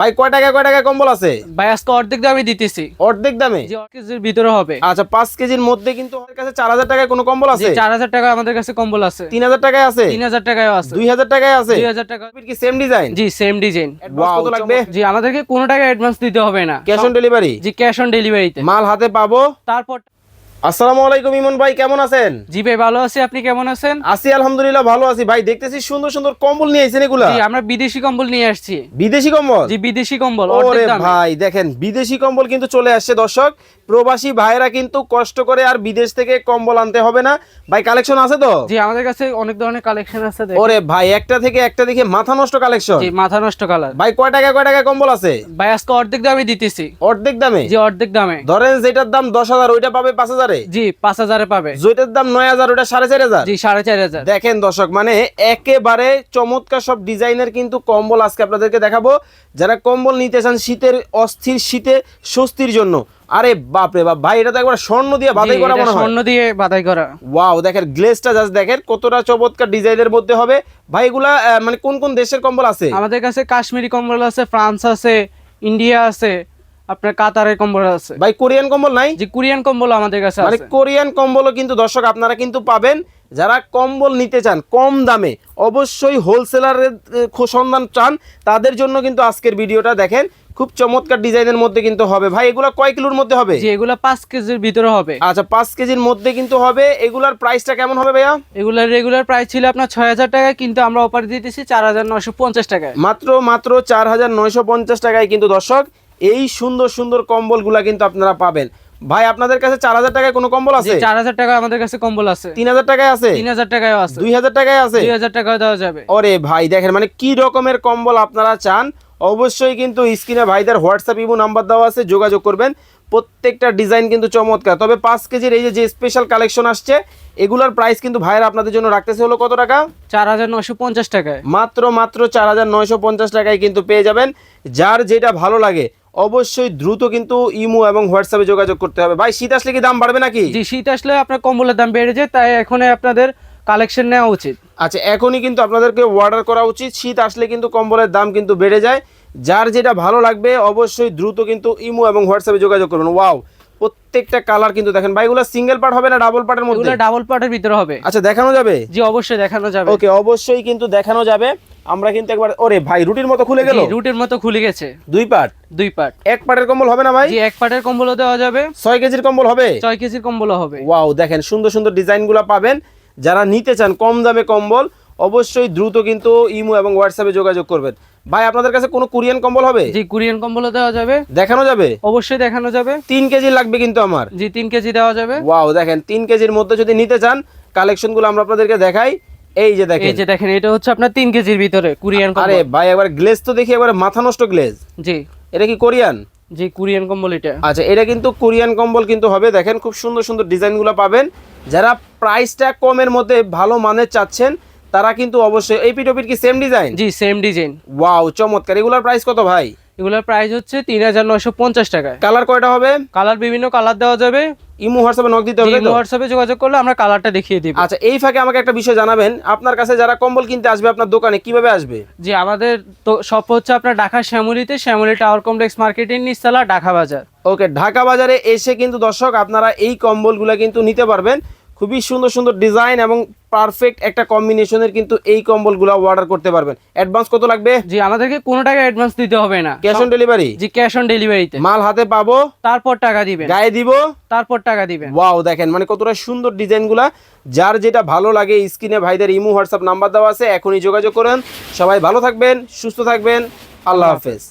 ভাই কয় টাকা কম্বল আছে? ভাই আজকে অর্ধেক দামে দিতেছি। অর্ধেক দামে? জি, 1 কেজির ভিতরে হবে। আচ্ছা 5 কেজির মধ্যে কিন্তু আমার কাছে 4000 টাকায় কোনো কম্বল জি, আছে? 4000 টাকা আমাদের কাছে কম্বল আছে। 3000 টাকায় আছে? 3000 টাকায়ও আছে। 2000 টাকায় আছে? 2000 টাকা। কি সেম ডিজাইন? জি, সেম ডিজাইন। অ্যাডভান্স কত লাগবে? জি, আমাদেরকে কোনো টাকা অ্যাডভান্স দিতে হবে না। Cash on delivery? G, cash on ডেলিভারিতে মাল হাতে পাবো। তারপর আসসালামু আলাইকুম ইমন ভাই, কেমন আছেন? জি ভাই, ভালো আছি। আপনি কেমন আছেন? আছি আলহামদুলিল্লাহ, ভালো আছি ভাই। দেখতেছি সুন্দর সুন্দর কম্বল নিয়ে আইছেন এগুলা। জি, আমরা বিদেশি কম্বল নিয়ে আসছি। বিদেশি কম্বল? জি, বিদেশি কম্বল ওরে অর্ধেক দামে। ভাই দেখেন, বিদেশি কম্বল কিন্তু চলে আসছে দর্শক। প্রবাসী ভাইরা কিন্তু কষ্ট করে আর বিদেশ থেকে কম্বল আনতে হবে না। ভাই কালেকশন আছে তো? জি, আমাদের কাছে অনেক ধরনের কালেকশন আছে। দেখেন। ওরে ভাই, একটা থেকে একটা দেখে মাথা নষ্ট কালেকশন। জি, মাথা নষ্ট কালার। ভাই কয় টাকা কম্বল আছে? ভাই আজকে অর্ধেক দামে দিতেছি। অর্ধেক দামে? জি, অর্ধেক দামে। ধরেন যেটার দাম 10,000 ওইটা পাবে 5,000 এ। জি, 5000 এ পাবে। যেটার দাম 9,000 ওইটা 4,500। জি, 4500। দেখেন দর্শক, মানে একেবারে চমৎকার সব ডিজাইনের কিন্তু কম্বল আজকে আপনাদেরকে দেখাবো। যারা কম্বল নিতে চান শীতের অস্থির শীতে স্বস্তির জন্য, আরে বাপ রে বাপ ভাই, এটা তো একবার স্বর্ণ দিয়ে বাধাই করা মনে হয়। স্বর্ণ দিয়ে বাধাই করা। ওয়াও, দেখেন গ্লেজটা জাস্ট দেখেন কতটা চমৎকার ডিজাইনের মধ্যে হবে। ভাই এগুলা মানে কোন কোন দেশের কম্বল আছে? আমাদের কাছে কাশ্মীরি কম্বল আছে, ফ্রান্স আছে, ইন্ডিয়া আছে, আপনার কাতারের কম্বল আছে। ভাই কোরিয়ান কম্বল নাই? জি, কোরিয়ান কম্বল আমাদের কাছে মানে আছে। কোরিয়ান কম্বলও কিন্তু দর্শক আপনারা কিন্তু পাবেন। যারা কম্বল নিতে চান কম দামে, অবশ্যই হোলসেলারের সন্ধান চান, তাদের জন্য কিন্তু আজকের ভিডিওটা দেখেন। খুব চমৎকার ডিজাইনের মধ্যে কিন্তু হবে। ভাই এগুলা কয় কিলোর মধ্যে হবে? জি, এগুলা 5 কেজির ভিতরে হবে। আচ্ছা 5 কেজির মধ্যে কিন্তু হবে। এগুলার প্রাইসটা কেমন হবে ভাইয়া? এগুলার রেগুলার প্রাইস ছিল আপনার 6000 টাকা, কিন্তু আমরা অফার দিতেছি 4950 টাকায়। মাত্র 4,950 টাকায় কিন্তু দর্শক এই সুন্দর সুন্দর কম্বলগুলা কিন্তু আপনারা পাবেন। ভাই আপনাদের কাছে 4,000 টাকায় কোনো কম্বল আছে? 4000 টাকা আমাদের কাছে কম্বল আছে। 3,000 টাকায় আছে? 3000 টাকায়ও আছে। 2,000 টাকায় আছে? 2000 টাকাও দেওয়া যাবে। ওরে ভাই দেখেন, মানে কি রকমের কম্বল আপনারা চান, অবশ্যই কিন্তু স্ক্রিনে ভাইদের হোয়াটসঅ্যাপ ইমো নাম্বার দেওয়া আছে, যোগাযোগ করবেন। প্রত্যেকটা ডিজাইন কিন্তু চমৎকার। তবে 5 কেজির এই যে স্পেশাল কালেকশন আসছে, এগুলার প্রাইস কিন্তু ভাইরা আপনাদের জন্য রাখতেছে হলো কত টাকা? 4950 টাকায়। মাত্র 4,950 টাকায় কিন্তু পেয়ে যাবেন। যার যেটা ভালো লাগে অবশ্যই দ্রুত কিন্তু ইমো এবং হোয়াটসঅ্যাপে যোগাযোগ করতে হবে। ভাই শীত আসলে কি দাম বাড়বে নাকি? জি, শীত আসলে আপনার কম্বলের দাম বেড়ে যায়, তাই এখন আপনাদের কালেকশন নেওয়া উচিত। আচ্ছা এখনই কিন্তু আপনাদেরকে অর্ডার করা উচিত। শীত আসলে কিন্তু কম্বলের দাম কিন্তু বেড়ে যায়। যার যেটা ভালো লাগবে অবশ্যই দ্রুত কিন্তু ইমো এবং হোয়াটসঅ্যাপে যোগাযোগ করবেন। ওয়াও, প্রত্যেকটা কালার কিন্তু দেখেন ভাই। এগুলো সিঙ্গেল পার্ট হবে না ডাবল পার্টের মধ্যে? এগুলো ডাবল পার্টের ভিতরে হবে। আচ্ছা দেখানো যাবে? জি, অবশ্যই দেখানো যাবে। ওকে, অবশ্যই কিন্তু দেখানো যাবে। আমরা কিন্তু একবার, ওরে ভাই রুটির মতো খুলে গেল। জি, রুটের মতো খুলে গেছে। দুই পার্ট? দুই পার্ট। এক পার্টের কম্বল হবে না ভাই? জি, এক পার্টের কম্বলও দেওয়া যাবে। 6 কেজির কম্বল হবে? 6 কেজির কম্বলও হবে। ওয়াও, দেখেন সুন্দর সুন্দর ডিজাইনগুলো পাবেন। যারা নিতে চান কম দামে কম্বল, অবশ্যই দ্রুত কিন্তু ইমো এবং হোয়াটসঅ্যাপে যোগাযোগ করবেন। ভাই আপনাদের কাছে কোনো কোরিয়ান কম্বল হবে? জি, কোরিয়ান কম্বলও দেওয়া যাবে। দেখানো যাবে? অবশ্যই দেখানো যাবে। 3 কেজি লাগবে কিন্তু আমার। জি, 3 কেজি দেওয়া যাবে। ওয়াও, দেখেন 3 কেজির মধ্যে যদি নিতে চান, কালেকশনগুলো আমরা আপনাদেরকে দেখাই। এই যে দেখেন, এই যে দেখেন, এটা হচ্ছে আপনার 3 কেজির ভিতরে কোরিয়ান আরে কম্বল। ভাই একবার গ্লেজ তো দেখি, একবার মাথা নষ্ট গ্লেজ। জি। এটা কি কোরিয়ান? জি, কোরিয়ান কম্বল এটা। আচ্ছা এটা কিন্তু কোরিয়ান কম্বল কিন্তু হবে। দেখেন খুব সুন্দর সুন্দর ডিজাইনগুলো পাবেন। যারা প্রাইসটা কমের মধ্যে ভালো মানের চাচ্ছেন, তারা কিন্তু অবশ্যই। এই পিটোপিট কি সেম ডিজাইন? জি, সেম ডিজাইন। ওয়াও চমৎকার। এগুলোর প্রাইস কত ভাই? এগুলোর প্রাইস হচ্ছে 3950 টাকায়। কালার কয়টা হবে? কালার বিভিন্ন কালার দেওয়া যাবে। ইমো হোয়াটসঅ্যাপে নক দিতে হবে তো? হোয়াটসঅ্যাপে যোগাযোগ করলে আমরা কালারটা দেখিয়ে দিব। আচ্ছা এই ফাঁকে আমাকে একটা বিষয় জানাবেন, আপনার কাছে যারা কম্বল কিনতে আসবে আপনার দোকানে কিভাবে আসবে? জি, আমাদের তো শপ হচ্ছে আপনার ঢাকা শ্যামলীতে, শ্যামলী টাওয়ার কমপ্লেক্স মার্কেটের নিচতলা, ঢাকা বাজার। ওকে, ঢাকা বাজারে এসে কিন্তু দর্শক আপনারা এই কম্বলগুলো কিন্তু নিতে পারবেন। খুবই সুন্দর সুন্দর ডিজাইন এবং পারফেক্ট একটা কম্বিনেশনের কিন্তু এই কম্বলগুলো অর্ডার করতে পারবেন। অ্যাডভান্স কত লাগবে? জি, আমাদেরকে কোনো টাকা অ্যাডভান্স দিতে হবে না। Cash on delivery? G, cash on ডেলিভারিতে। মাল হাতে পাবো, তারপর টাকা দিবেন। গায়ে দিব, তারপর টাকা দিবেন। ওয়াও দেখেন মানে কতটা সুন্দর ডিজাইনগুলা। যার যেটা ভালো লাগে স্ক্রিনে ভাইদের ইমো হোয়াটসঅ্যাপ নাম্বার দেওয়া আছে, এখনই যোগাযোগ করেন। সবাই ভালো থাকবেন, সুস্থ থাকবেন। আল্লাহ হাফেজ।